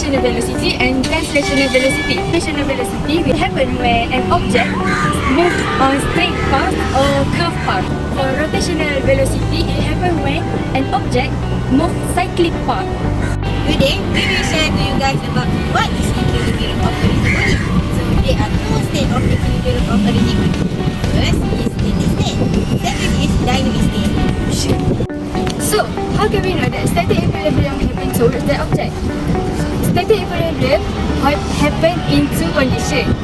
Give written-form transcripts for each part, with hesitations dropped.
rotational velocity and translational velocity. Rotational velocity will happen when an object moves on straight path or curved path. For rotational velocity, it happens when an object moves cyclic path. Today, we will share to you guys about what is equilibrium of a rigid body. So, there are two states of equilibrium of a rigid body. First is static state. Second is dynamic state. So, how can we know that static equilibrium happens towards the object? Static equilibrium happens in two conditions.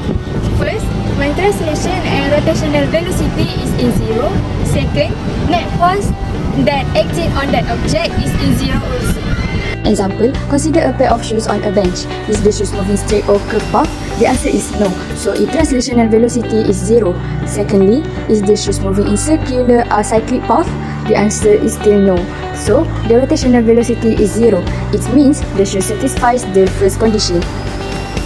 First, when translation and rotational velocity is in zero. Second, net force that acting on that object is in zero also. Example, consider a pair of shoes on a bench. Is the shoes moving straight or curved path? The answer is no. So if translational velocity is zero. Secondly, is the shoes moving in circular or cyclic path? The answer is still no. So the rotational velocity is zero. It means the shoe satisfies the first condition.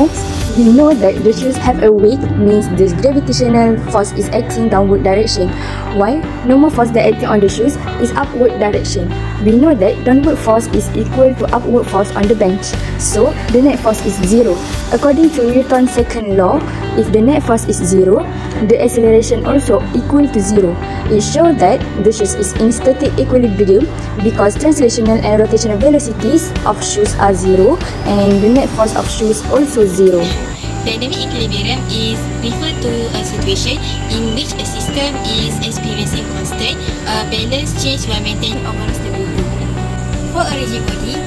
Next, we know that the shoes have a weight, means the gravitational force is acting downward direction, while normal force that acting on the shoes is upward direction. We know that downward force is equal to upward force on the bench, so the net force is zero. According to Newton's second law, if the net force is zero, the acceleration also equal to zero. It shows that the shoes is in static equilibrium because translational and rotational velocities of shoes are zero and the net force of shoes also zero. Dynamic equilibrium is referred to a situation in which a system is experiencing constant balance change while maintaining overall stability. For a rigid body,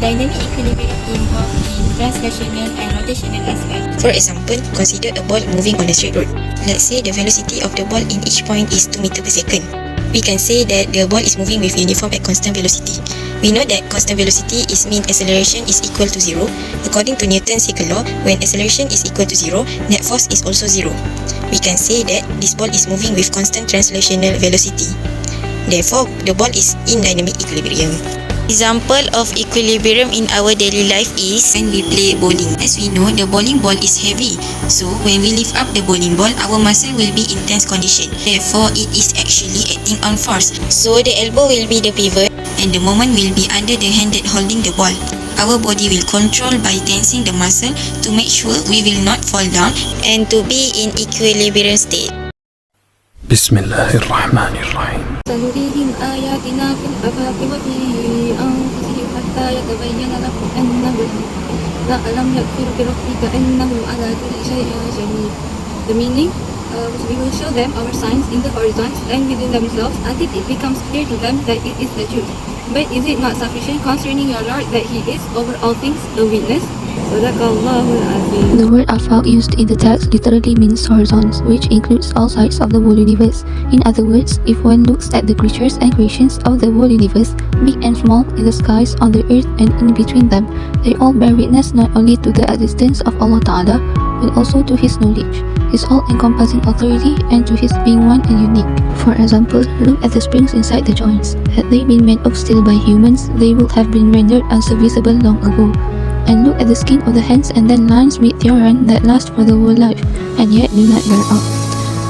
dynamic equilibrium involves in translational and rotational aspects. For example, consider a ball moving on a straight road. Let's say the velocity of the ball in each point is 2 meters per second. We can say that the ball is moving with uniform at constant velocity. We know that constant velocity means acceleration is equal to zero. According to Newton's second law, when acceleration is equal to zero, net force is also zero. We can say that this ball is moving with constant translational velocity. Therefore, the ball is in dynamic equilibrium. Example of equilibrium in our daily life is when we play bowling. As we know, the bowling ball is heavy. So, when we lift up the bowling ball, our muscle will be in tense condition. Therefore, it is actually acting on force. So, the elbow will be the pivot and the moment will be under the hand that holding the ball. Our body will control by tensing the muscle to make sure we will not fall down and to be in equilibrium state. Bismillahirrahmanirrahim. سنريهم آياتنا في الآفاق وفي أنفسهم حتى يتبين لهم أنه لا ألم يكفر بربك أنه على كل شيء شهيد. The meaning, we will show them our signs in the horizons and within themselves until it becomes clear to them that it is the truth. But is it not sufficient concerning your Lord that He is over all things a witness? Sadaqallahul Azim. The word afaq used in the text literally means horizons, which includes all sides of the whole universe. In other words, if one looks at the creatures and creations of the whole universe, big and small, in the skies, on the earth and in between them, they all bear witness not only to the existence of Allah Ta'ala, but also to His knowledge, His all-encompassing authority, and to His being one and unique. For example, look at the springs inside the joints. Had they been made of steel by humans, they would have been rendered unserviceable long ago. And look at the skin of the hands and then lines made thereon that last for the whole life, and yet do not wear out.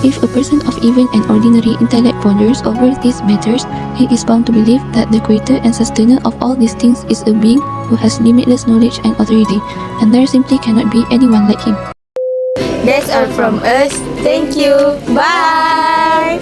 If a person of even an ordinary intellect ponders over these matters, he is bound to believe that the creator and sustainer of all these things is a being who has limitless knowledge and authority, and there simply cannot be anyone like him. That's all from us. Thank you. Bye.